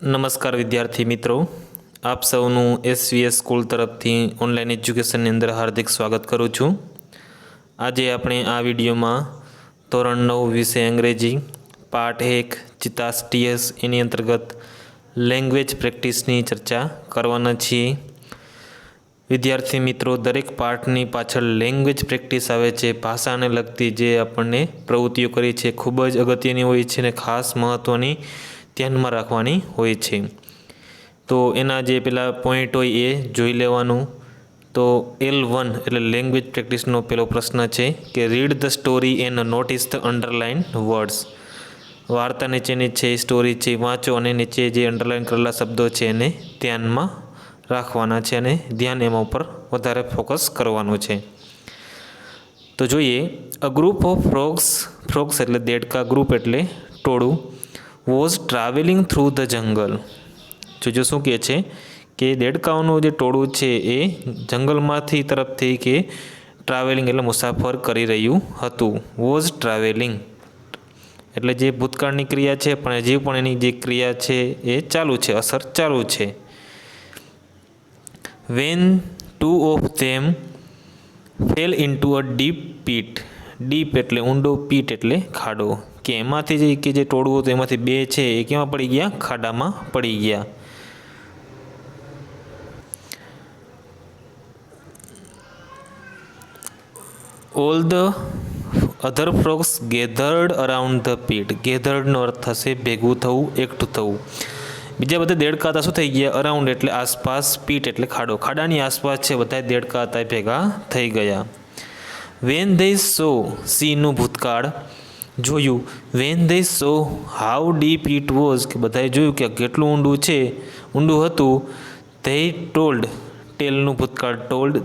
નમસ્કાર વિદ્યાર્થી મિત્રો, આપ સૌનું એસવીએસ સ્કૂલ તરફથી ઓનલાઈન એજ્યુકેશનની અંદર હાર્દિક સ્વાગત કરું છું। આજે આપણે આ વિડીયોમાં ધોરણ 9 વિષય અંગ્રેજી પાઠ 1 ચિતાસ ટીએસ એની અંતર્ગત લેંગ્વેજ પ્રેક્ટિસની ચર્ચા કરવાના છીએ। વિદ્યાર્થી મિત્રો, દરેક પાઠની પાછળ લેંગ્વેજ પ્રેક્ટિસ આવે છે, ભાષાને લગતી જે આપણને પ્રવૃત્તિઓ કરી છે ખૂબ જ અગત્યની હોય છે અને ખાસ મહત્ત્વની ધ્યાનમાં રાખવાની હોય છે। તો એના જે પેલા પોઈન્ટ હોય એ જોઈ લેવાનું। તો L1 એટલે લેંગ્વેજ પ્રેક્ટિસનો પેલો પ્રશ્ન છે કે read the story and notice the underline words. વાર્તા નીચેની છે સ્ટોરી છે, વાંચો અને નીચે જે અંડરલાઇન કરેલા શબ્દો છે એને ધ્યાનમાં રાખવાના છે અને ધ્યાન એમાં ઉપર વધારે ફોકસ કરવાનું છે। તો જોઈએ, અ ગ્રુપ ઓફ ફ્રોગ્સ એટલે દેડકા, ગ્રુપ એટલે ટોળું, was travelling through the jungle. જોજો શું કહે છે કે દેડકાઓનું જે ટોળું છે એ જંગલમાંથી તરફથી કે ટ્રાવેલિંગ એટલે મુસાફર કરી રહ્યું હતું। વોઝ ટ્રાવેલિંગ એટલે જે ભૂતકાળની ક્રિયા છે પણ હજી પણ એની જે ક્રિયા છે એ ચાલુ છે, અસર ચાલુ છે। When two of them fell into a deep pit, deep એટલે ઊંડો, પીટ એટલે ખાડો, કે એમાંથી જે ટોળું હતું એમાંથી બે છે એ કેમાં પડી ગયા? ખાડામાં પડી ગયા। All the other frogs gathered around the pit, ગેધર્ડનો અર્થ થશે ભેગું થવું, એકઠું થવું। બીજા બધા દેડકા હતા શું થઈ ગયા? અરાઉન્ડ એટલે આસપાસ, પીટ એટલે ખાડો, ખાડાની આસપાસ છે બધા દેડકા હતા ભેગા થઈ ગયા। વેન ધે સો, સીનું ભૂતકાળ, જોયું, when they so how deep it was, કે બધાએ જોયું કે કેટલું ઊંડું હતું, ધે ટોલ્ડ, ટેલનું ભૂતકાળ, told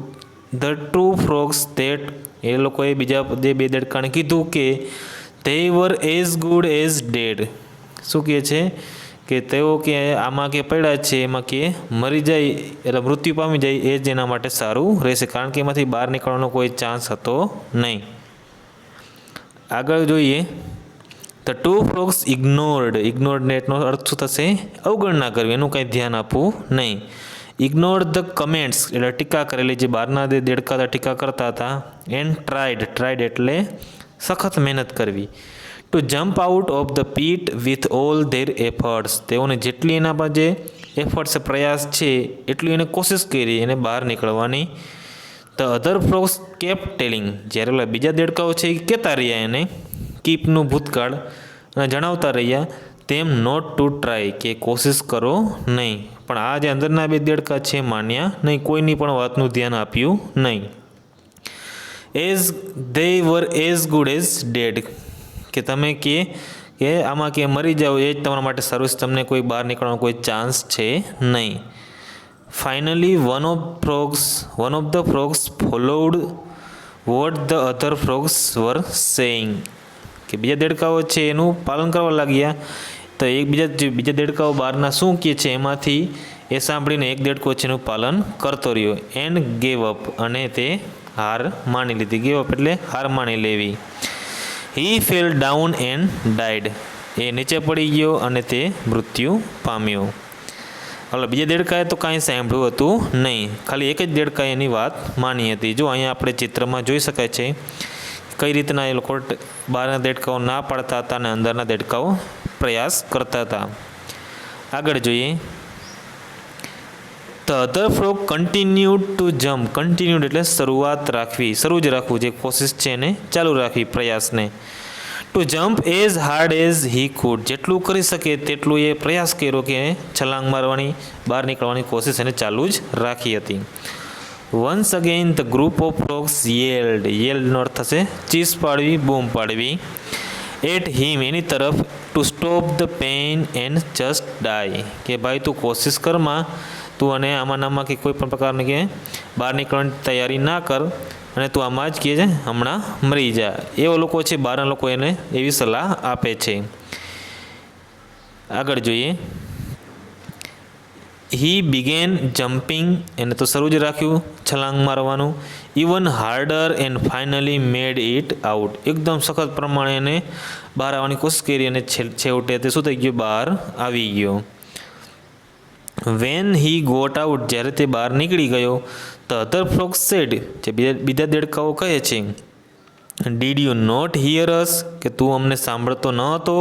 the two frogs that, એ લોકોએ બીજા જે બે દેડકાને કીધું કે they were as good as dead, શું કહે છે કે તેઓ કે આમાં કે પડ્યા છે એમાં કે મરી જાય એટલે મૃત્યુ પામી જાય એ જ એના માટે સારું રહેશે, કારણ કે એમાંથી બહાર નીકળવાનો કોઈ ચાન્સ હતો નહીં। આગળ જોઈએ, ધ ટુ ફ્રોગ્સ ઇગ્નોર્ડને એટલો અર્થ શું થશે? અવગણના કરવી, એનું કંઈ ધ્યાન આપવું નહીં। ઇગ્નોર ધ કમેન્ટ્સ એટલે ટીકા કરેલી, જે બહારના જે દેડકા હતા ટીકા કરતા હતા। એન્ડ ટ્રાઇડ એટલે સખત મહેનત કરવી। To jump out of the pit with all their efforts, તેઓને જેટલી એના પર જે એફર્ટ્સ પ્રયાસ છે એટલી એને કોશિશ કરી એને બહાર નીકળવાની। The other frogs kept telling, જ્યારે ઓલા બીજા દેડકાઓ છે એ કહેતા રહ્યા એને, કીપનું ભૂતકાળ, અને જણાવતા રહ્યા તેમ નોટ ટુ ટ્રાય, કે કોશિશ કરો નહીં, પણ આ જે અંદરના બે દેડકા છે માન્યા નહીં, કોઈની પણ વાતનું ધ્યાન આપ્યું નહીં। As they were as good as dead, કે તમે કે આમાં કે મરી જાઓ એ જ તમારા માટે સારું છે, તમને કોઈ બહાર નીકળવાનો કોઈ ચાન્સ છે નહીં। Finally one of the frogs followed what the other frogs were saying, કે બીજા દેડકાઓ છે એનું પાલન કરવા લાગ્યા, તો બીજા દેડકાઓ બહારના શું કહે છે એમાંથી એ સાંભળીને એક દેડકો છે એનું પાલન કરતો રહ્યો। એન્ડ ગેવ અપ, અને તે હાર માની લીધી, ગેવ અપ એટલે હાર માની લેવી। He fell down and died, એ નીચે પડી ગયો અને તે મૃત્યુ પામ્યો। હવે બીજા દેડકાએ તો કાંઈ સાંભળ્યું હતું નહીં, ખાલી એક જ દેડકાએ એની વાત માની હતી। જો અહીંયા આપણે ચિત્રમાં જોઈ શકાય છે કઈ રીતના એ લોકો બહારના દેડકાઓ ના પાડતા હતા અને અંદરના દેડકાઓ પ્રયાસ કરતા હતા। આગળ જોઈએ, the other frog continued to jump, continued એટલે શરૂઆત રાખવી, શરૂ જ રાખવું, જે કોશિશ છે એને ચાલુ રાખવી, પ્રયાસને। To jump as hard as he could, જેટલું કરી શકે તેટલું એ પ્રયાસ કર્યો કે છલાંગ મારવાની, બહાર નીકળવાની કોશિશ એને ચાલુ જ રાખી હતી। Once again the group of frogs યેલ્ડનો અર્થ થશે ચીસ પાડવી, બૂમ પાડવી। એટ હિમ, એની તરફ, to stop the pain and just die, કે ભાઈ તું કોશિશ કરમાં, તું અને આમાં કે કોઈ પણ પ્રકારની કે બહાર નીકળવાની તૈયારી ના કર અને તું આમાં જ કહે છે હમણાં મરી જા, એવા લોકો છે બહારના લોકો એને એવી સલાહ આપે છે। આગળ જોઈએ, હી બિગેન જમ્પિંગ, એને તો શરૂ જ રાખ્યું છલાંગ મારવાનું। Even harder and finally made it out, એકદમ સખત પ્રમાણે એને બહાર આવવાની કોશિશ કરી અને છેવટે તે શું થઈ ગયું? બહાર આવી ગયો। વેન હી ગોટ આઉટ, જ્યારે તે બહાર નીકળી ગયો, ધ અધર ફ્રોગ સેડ, જે બીજા દેડકાઓ કહે છે, ડીડ યુ નોટ હિયર અસ, કે તું અમને સાંભળતો ન હતો.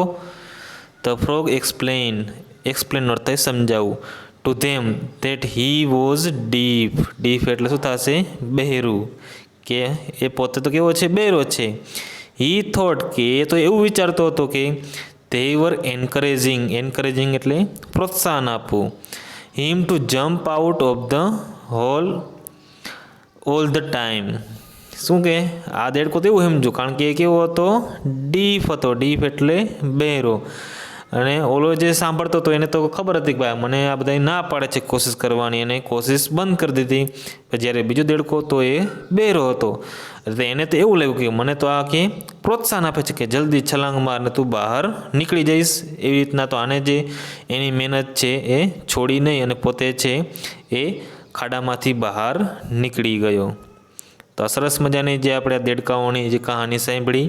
ધ ફ્રોગ એક્સપ્લેન અર્થ થાય સમજાવું, to them that he was deaf. Deaf એટલે શું થશે? બહેરું, કે એ પોતે તો કેવો છે? બહેરો છે. હી થોટ, કે એ તો એવું વિચારતો હતો કે they were encouraging એટલે પ્રોત્સાહન આપવું, him to jump out of the hole all the time. શું કે આ દેડકો તો એવું સમજો, કારણ કે એ કેવો હતો? ડીફ હતો. ડીફ એટલે બહેરો. અને ઓલો જે સાંભળતો હતો એને તો ખબર હતી કે ભાઈ મને આ બધા ના પાડે છે કોશિશ કરવાની, અને કોશિશ બંધ કરી દીધી. જ્યારે બીજો દેડકો હતો એ બહેરો હતો, એટલે એને તો એવું લાગ્યું કે મને તો આ કે પ્રોત્સાહન આપે છે કે જલ્દી છલાંગ માર ને તું બહાર નીકળી જઈશ. એવી રીતના તો આને જે એની મહેનત છે એ છોડી નહીં, અને પોતે છે એ ખાડામાંથી બહાર નીકળી ગયો. તો સરસ મજાની જે આપણે દેડકાઓની જે કહાની સાંભળી.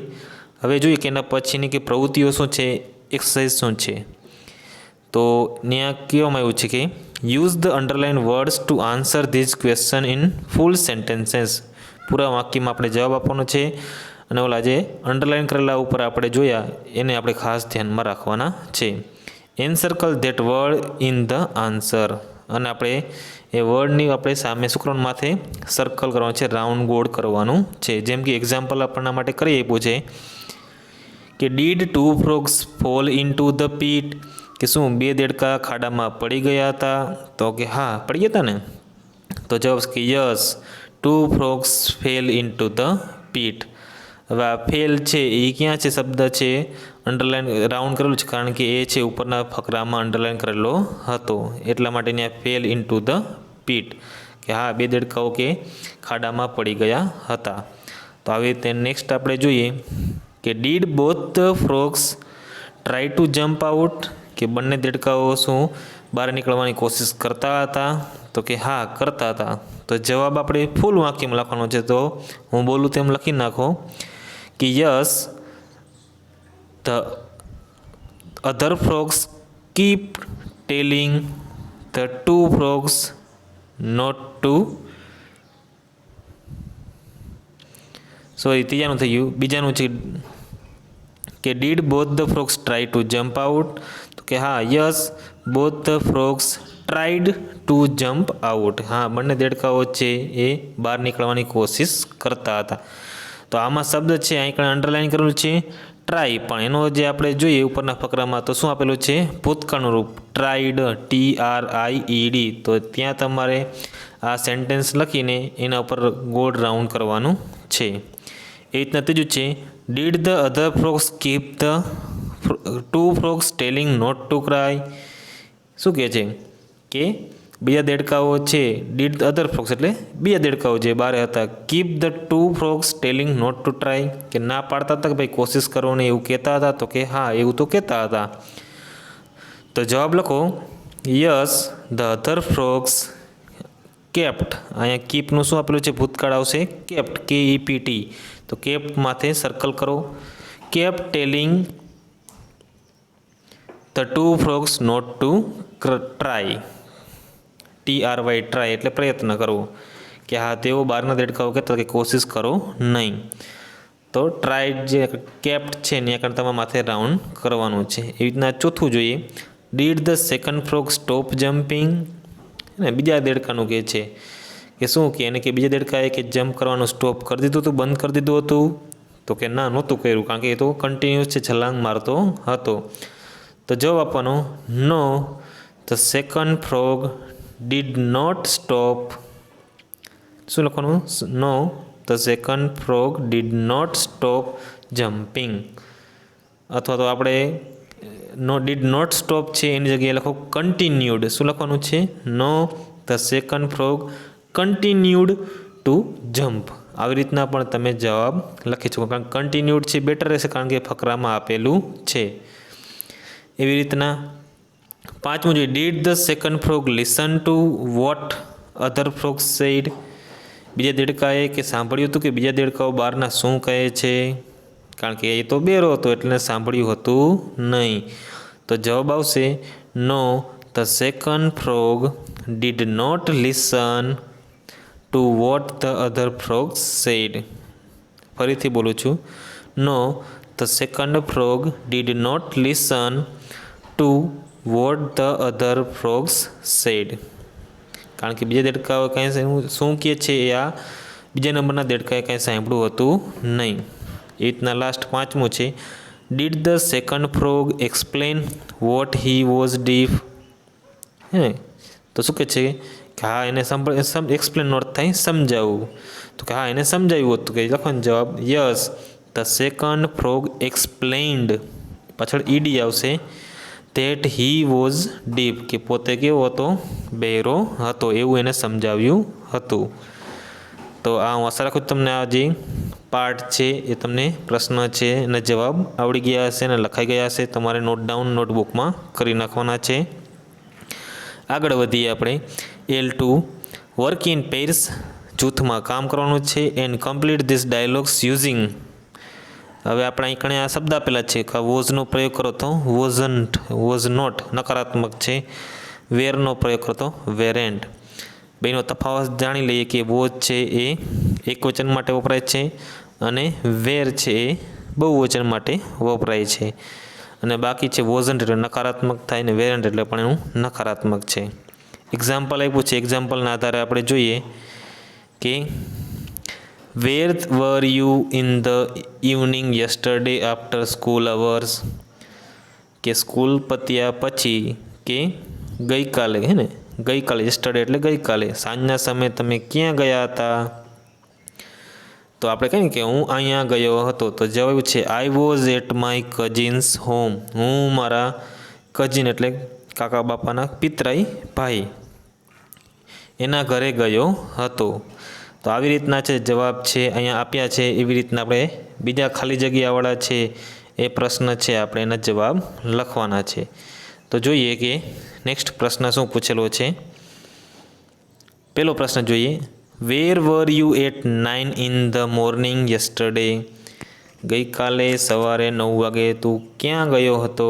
હવે જોઈએ કે એના પછીની કે પ્રવૃત્તિઓ શું છે, એક્સરસાઇઝ શું છે. તો ત્યાં કહેવામાં આવ્યું છે કે use the underline words to answer these question in full sentences. પૂરા વાક્યમાં આપણે જવાબ આપવાનો છે, અને ઓલા જે અંડરલાઇન કરેલા ઉપર આપણે જોયા એને આપણે ખાસ ધ્યાનમાં રાખવાના છે. Encircle that word in the answer, અને આપણે એ વર્ડની આપણે સામે શું કરવાનું? માથે સર્કલ કરવાનું છે, રાઉન્ડ ગોળ કરવાનું છે. જેમ કે એક્ઝામ્પલ આપણા માટે કરી આપ્યું છે કે did two frogs fall into the pit, કે શું બે દેડકા ખાડામાં પડી ગયા હતા? તો કે હા, પડી ગયા હતા ને. તો જવાબ કે yes, two frogs fell into the pit. હવે આ ફેલ છે એ ક્યાં છે? શબ્દ છે અંડરલાઇન રાઉન્ડ કરેલું છે, કારણ કે એ છે ઉપરના ફકરામાં અંડરલાઇન કરેલો હતો, એટલા માટે ત્યાં ફેલ ઇનટુ ધ પીટ, કે હા બે દેડકાઓ કે ખાડામાં પડી ગયા હતા. તો આવી રીતે નેક્સ્ટ આપણે જોઈએ કે did both the frogs try to jump out, કે બંને દેડકાઓ શું બહાર નીકળવાની કોશિશ કરતા હતા? તો કે હા, કરતા હતા. તો જવાબ આપણે ફૂલ વાક્યમાં લખવાનો છે, તો હું બોલું તેમ લખી નાખો કે yes, the other frogs keep telling the two frogs not to, sorry ત્રીજાનું થઈ ગયું, બીજાનું છે કે did both the frogs try to jump out. તો કે હા, yes, both the frogs tried to jump out. હા, બંને દેડકાઓ છે એ બહાર નીકળવાની કોશિશ કરતા હતા. તો આમાં શબ્દ છે અહીં અંડરલાઇન કરેલું છે ટ્રાય, પણ એનો જે આપણે જોઈએ ઉપરના ફકરામાં તો શું આપેલું છે? ભૂતકાળનું રૂપ, ટ્રાઈડ, TRIED. તો ત્યાં તમારે આ સેન્ટેન્સ લખીને એના ઉપર ગોળ રાઉન્ડ કરવાનું છે. એ રીતના ત્રીજું છે did the other frogs keep the two frogs telling not to cry. શું કહે છે કે બીજા દેડકાઓ છે, ડીડ ધ અધર ફ્રોગ્સ એટલે બીજા દેડકાઓ જે બારે હતા, keep the two frogs telling not to try, કે ના પાડતા હતા કે ભાઈ કોશિશ કરો ને, એવું કહેતા હતા? તો કે હા, એવું તો કહેતા હતા. તો જવાબ લખો yes, the other frogs kept. અહીંયા કીપનું શું આપેલું છે? ભૂતકાળ આવશે, કેપ્ટ, KEPT. તો કેપ્ટ માથે સર્કલ કરો. Kept telling the two frogs not to try, TRY, try એટલે પ્રયત્ન કરવો, કે હા તેઓ બહારના દેડકાઓ કહેતા કે કોશિશ કરો નહીં. તો ટ્રાય જે કેપ્ટ છે ને ત્યાં તમારે માથે રાઉન્ડ કરવાનું છે. એવી રીતના ચોથું જોઈએ did the second frog stop jumping. ને બીજા દેડકાનું કહે છે કે શું કે એને કે બીજા દેડકાએ કે જમ્પ કરવાનું સ્ટોપ કરી દીધું હતું, બંધ કરી દીધું હતું? તો કે ના, નહોતું કર્યું, કારણ કે એ તો કન્ટિન્યુઅસ છે, છલાંગ મારતો હતો. તો જવાબ આપવાનો no, the second frog did not stop. શું લખવાનું? No, the second frog did not stop jumping. અથવા તો આપણે ડીડ નોટ સ્ટોપ છે એની જગ્યાએ લખો કન્ટિન્યુડ. શું લખવાનું છે? No, the second frog continued to jump. આવી રીતના પણ તમે જવાબ લખી શકો, કારણ કન્ટિન્યુડ છે બેટર રહેશે, કારણ કે ફકરામાં આપેલું છે. એવી રીતના પાંચમું જોઈએ did the second frog listen to what other frog said. બીજા દેડકાએ કે સાંભળ્યું હતું કે બીજા દેડકાઓ બહારના શું કહે છે? કારણ કે એ તો બેરો હતો એટલે સાંભળ્યું હતું નહીં. તો જવાબ આવશે no, the second frog did not listen to what the other frogs said. ફરીથી બોલું છું. No, the second frog did not listen to what the other frogs said. કારણ કે બીજા દેડકાઓ કાંઈ શું કહે છે એ આ બીજા નંબરના દેડકાએ કાંઈ સાંભળ્યું હતું નહીં. એ રીતના લાસ્ટ પાંચમું છે. Did the second frog explain what he was deaf. હે તો શું કહે છે કે હા એને એક્સપ્લેનનો અર્થ થાય સમજાવવું. તો કે હા એને સમજાવ્યું હતું. કે લખવાનો જવાબ yes the second frog explained, પાછળ ઈડી આવશે, ધેટ હી વોઝ ડીપ, કે પોતે કેવો હતો, બહેરો હતો, એવું એને સમજાવ્યું હતું. તો આ હું આશા રાખું તમને આ જે પાર્ટ છે એ તમને પ્રશ્ન છે અને જવાબ આવડી ગયા હશે અને લખાઈ ગયા હશે. તમારે નોટ ડાઉન નોટબુકમાં કરી નાખવાના છે. આગળ વધીએ આપણે. L2 વર્ક ઇન પેર્સ, જૂથમાં કામ કરવાનું છે. And complete this dialogues using. હવે આપણે અહીં કણે આ શબ્દ આપેલા છે કે વોઝનો પ્રયોગ કરો તો વોઝન્ટ, વોઝ નોટ નકારાત્મક છે. વેરનો પ્રયોગ કરો તો વેરેન્ટ. બેનો તફાવત જાણી લઈએ કે વોઝ છે એ એકવચન માટે વપરાય છે અને વેર છે એ બહુવચન માટે વપરાય છે. અને બાકી છે વોઝન્ટ એટલે નકારાત્મક થાય ને વેરેન્ટ એટલે પણ એનું નકારાત્મક છે. એક્ઝામ્પલ આપ્યું છે. એક્ઝામ્પલના આધારે આપણે જોઈએ કે where were you in the evening yesterday after school hours, કે સ્કૂલ પત્યા પછી, કે ગઈકાલે, હે ને ગઈકાલે, યસ્ટરડે એટલે ગઈકાલે, સાંજના સમયે તમે ક્યાં ગયા હતા. તો આપણે કહીએ કે હું અહીંયા ગયો હતો. તો જવાબ છે I was at my cousin's home. હું મારા કઝિન એટલે કાકા બાપાના પિતરાઈ ભાઈ એના ઘરે ગયો હતો. તો આવી રીતના છે જવાબ છે અહીંયા આપ્યા છે. એવી રીતના આપણે બીજા ખાલી જગ્યાવાળા છે એ પ્રશ્ન છે આપણે એના જવાબ લખવાના છે. તો જોઈએ કે નેક્સ્ટ પ્રશ્ન શું પૂછેલો છે. પહેલો પ્રશ્ન જોઈએ. Where were you at 9 in the morning yesterday. ગઈકાલે સવારે 9 વાગે તું ક્યાં ગયો હતો.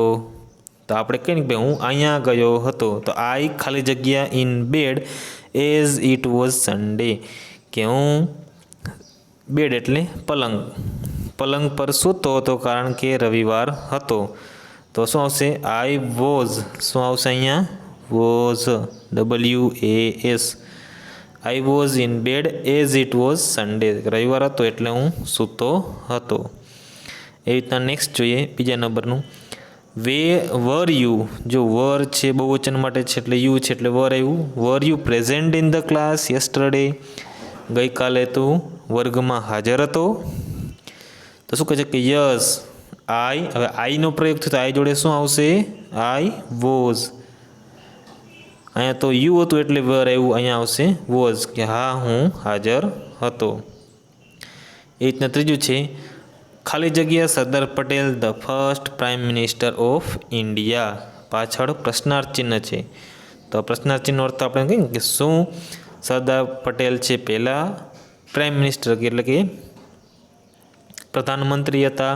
તો આપણે કહીએ કે હું અહીંયા ગયો હતો. તો આઈ ખાલી જગ્યા in bed as it was Sunday, કે હું બેડ એટલે પલંગ, પલંગ પર સૂતો હતો કારણ કે રવિવાર હતો. તો શું આવશે આઈ વોઝ, શું આવશે અહીંયા was, WAS. I was in bed as it was Sunday, રવિવાર હતો એટલે હું સૂતો હતો. એવી રીતના નેક્સ્ટ જોઈએ બીજા નંબરનું. વર યુ, જો વર છે બહુવચન માટે છે એટલે યુ છે એટલે વર આવ્યું. વર you present in the class yesterday. ગઈકાલે તું વર્ગમાં હાજર હતો. તો શું કહે છે કે યસ આઈ. હવે આઈનો પ્રયોગ થયો તો આઈ જોડે શું આવશે આઈ વોઝ. અહીંયા તો યુ હતું એટલે વર આવ્યું, અહીંયા આવશે વોઝ, કે હા હું હાજર હતો. એ રીતના ત્રીજું છે ખાલી જગ્યા Sardar Patel the first prime minister of India. પાછળ પ્રશ્નાર્થ ચિહ્ન છે. તો પ્રશ્નાર્થ ચિહ્નનો અર્થ આપણે કહીએ કે શું સરદાર પટેલ છે પહેલાં પ્રાઇમ મિનિસ્ટર એટલે કે પ્રધાનમંત્રી હતા.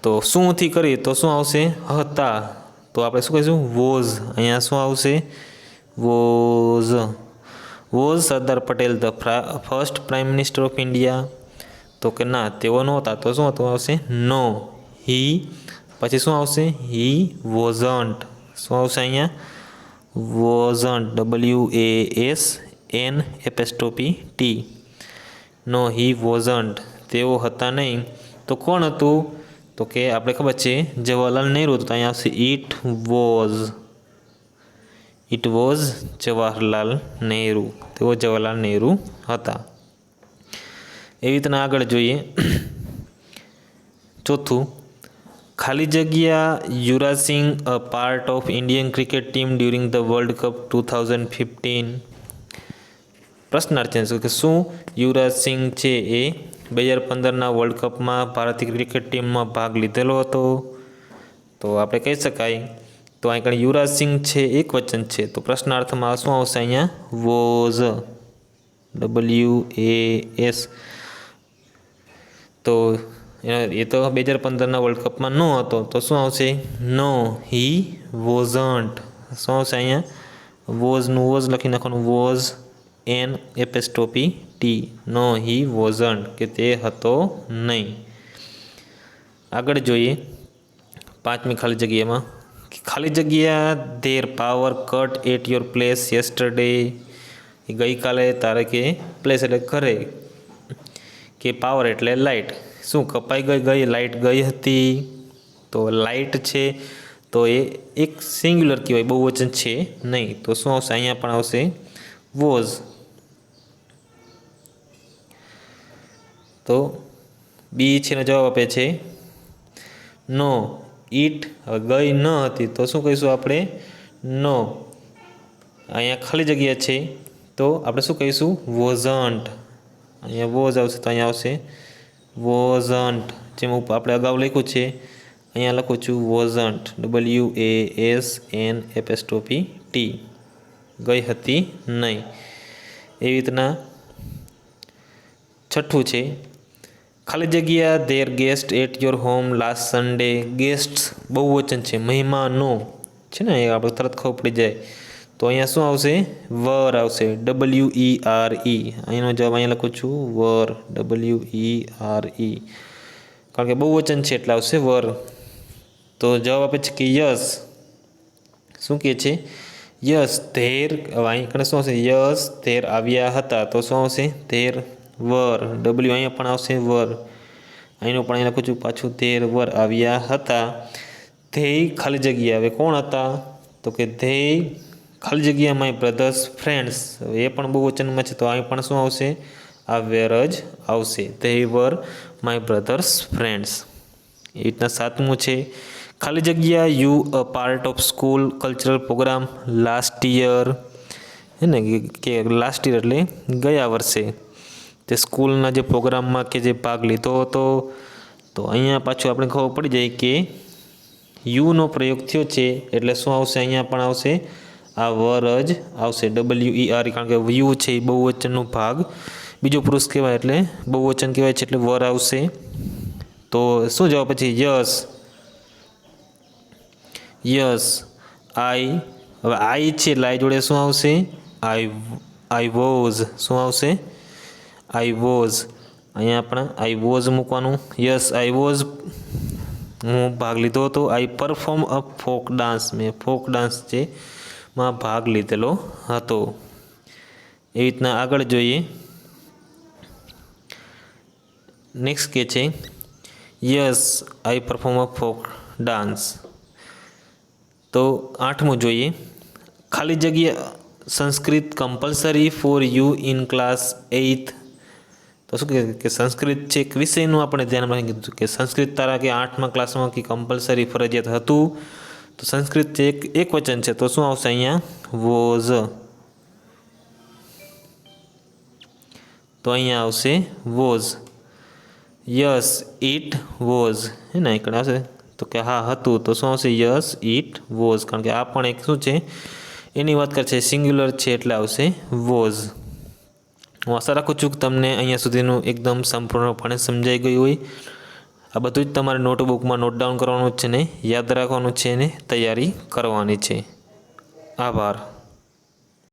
તો શુંથી કરી તો શું આવશે હતા. તો આપણે શું કહીશું વોઝ. અહીંયા શું આવશે was. Was Sardar Patel the first prime minister of India. તો કે ના તેઓ નહોતા. તો શું હતું આવશે નો. હી પછી શું આવશે હી વોઝન્ટ. શું આવશે અહીંયા wasn't, WASNT. No he wasn't, તેઓ હતા નહીં. તો કોણ હતું. તો કે આપણે ખબર છે જવાહરલાલ નહેરુ હતું. તો અહીંયા આવશે it was. It was Jawaharlal Nehru. તેઓ જવાહરલાલ નહેરુ હતા. એવી રીતના આગળ જોઈએ. ચોથું ખાલી જગ્યા Yuvraj Singh a part of Indian cricket team during the World Cup 2015. પ્રશ્નાર્થ છે કે શું યુવરાજ સિંહ છે એ 2015ના વર્લ્ડ કપમાં ભારતીય ક્રિકેટ ટીમમાં ભાગ લીધેલો હતો. તો આપણે કહી શકાય. તો અહીં યુવરાજ સિંહ છે એક વચન છે. તો પ્રશ્નાર્થમાં શું આવશે અહીંયા વોઝ, WAS. તો એ તો 2015ના વર્લ્ડ કપમાં ન હતો. તો શું આવશે નો હી વોઝન્ટ. શું આવશે અહીંયા? વોઝનું વોઝ લખી નાખવાનું, was N apostrophe T. No he wasn't, કે તે હતો નહીં. આગળ જોઈએ 5મી ખાલી જગ્યામાં. ખાલી જગ્યા there power cut at your place yesterday. ગઈકાલે તારે કે પ્લેસ એટલે ઘરે, કે પાવર એટલે લાઇટ. શું કપાઈ ગઈ લાઇટ ગઈ હતી? તો લાઇટ છે તો એ એક સિંગ્યુલર કહેવાય, બહુવચન છે નહીં. તો શું આવશે? અહીંયા પણ આવશે વોઝ. તો બી છે ને જવાબ આપે છે નો. ઈટ હવે ગઈ ન હતી તો શું કહીશું આપણે? નો. અહીંયા ખાલી જગ્યા છે તો આપણે શું કહીશું? વોઝન્ટ. અહીંયા વોઝ આવશે તો અહીંયા આવશે વોઝન્ટ. જેમ આપણે અગાઉ લખ્યું છે અહીંયા લખું છું વોઝન્ટ, WASNT. ગઈ હતી નહીં. એવી રીતના 6થું છે ખાલી જગ્યા there guest at your home last Sunday. Guest બહુવચન છે, મહેમાનો છે ને, એ આપણે તરત ખબર પડી જાય. તો અહીંયા શું આવશે? વર આવશે, WERE. અહીંનો જવાબ અહીંયા લખું છું વર, WERE. કારણ કે બહુવચન છે એટલે આવશે વર. તો જવાબ આપે છે કે યસ. શું કહે છે? Yes there. હવે અહીં કણે શું આવશે? યસ ધેર આવ્યા હતા તો શું આવશે? There were. અહીંયા પણ આવશે વર. અહીંનું પણ અહીં લખું છું પાછું ધેર વર આવ્યા હતા. ધેય ખાલી જગ્યા. હવે કોણ હતા? તો કે ધેય ખાલી જગ્યા માય બ્રધર્સ ફ્રેન્ડ્સ. એ પણ બહુવચનમાં છે તો અહીં પણ શું આવશે? આ વેર જ આવશે. They were my brothers friends. એ રીતના 7મું છે ખાલી જગ્યા you a part of school cultural programme last year. હે ને, કે લાસ્ટ યર એટલે ગયા વર્ષે તે સ્કૂલના જે પ્રોગ્રામમાં કે જે ભાગ લીધો હતો. તો અહીંયા પાછું આપણે ખબર પડી જાય કે યુનો પ્રયોગ થયો છે એટલે શું આવશે? અહીંયા પણ આવશે આ વર જ આવશે, WERE. કારણ કે યુ છે એ બહુવચનનો ભાગ બીજો પુરુષ કહેવાય એટલે બહુવચન કહેવાય છે એટલે વર આવશે. તો શું જવાબ પછી? યસ. Yes I. હવે આઈ છે એટલે આઈ જોડે શું આવશે? I was. શું આવશે? I was. અહીંયા આપણે આઈ વોઝ મૂકવાનું. યસ આઈ વોઝ, હું ભાગ લીધો હતો. આઈ પરફોર્મ અ ફોક ડાન્સ. મેં ફોક ડાન્સ છે માં ભાગ લીધેલો હતો. એ રીતના આગળ જોઈએ. નેક્સ્ટ કે છે yes I perform a folk dance. તો 8મું જોઈએ ખાલી જગ્યા Sanskrit compulsory for you in class 8th. તો શું કે સંસ્કૃત છે એક વિષયનું આપણે ધ્યાનમાં કીધું કે સંસ્કૃત તારા કે 8મા ક્લાસમાં કે કમ્પલસરી ફરજિયાત હતું. તો સંસ્કૃત છે એક વચન છે તો શું આવશે? અહીંયા વોઝ. તો અહીંયા આવશે વોઝ. Yes it was. હે ને, ఇక్కడ આવશે તો કે હા હતું તો શું આવશે? Yes it was. કારણ કે આ પણ એક શું છે એની વાત કરે છે, સિંગ્યુલર છે એટલે આવશે વોઝ. હું આશા રાખું છું કે તમને અહીંયા સુધીનું એકદમ સંપૂર્ણપણે સમજાઈ ગયું હોય. આ બધું જ તમારે નોટબુકમાં નોટ ડાઉન કરવાનું છે ને યાદ રાખવાનું છે ને તૈયારી કરવાની છે. આભાર.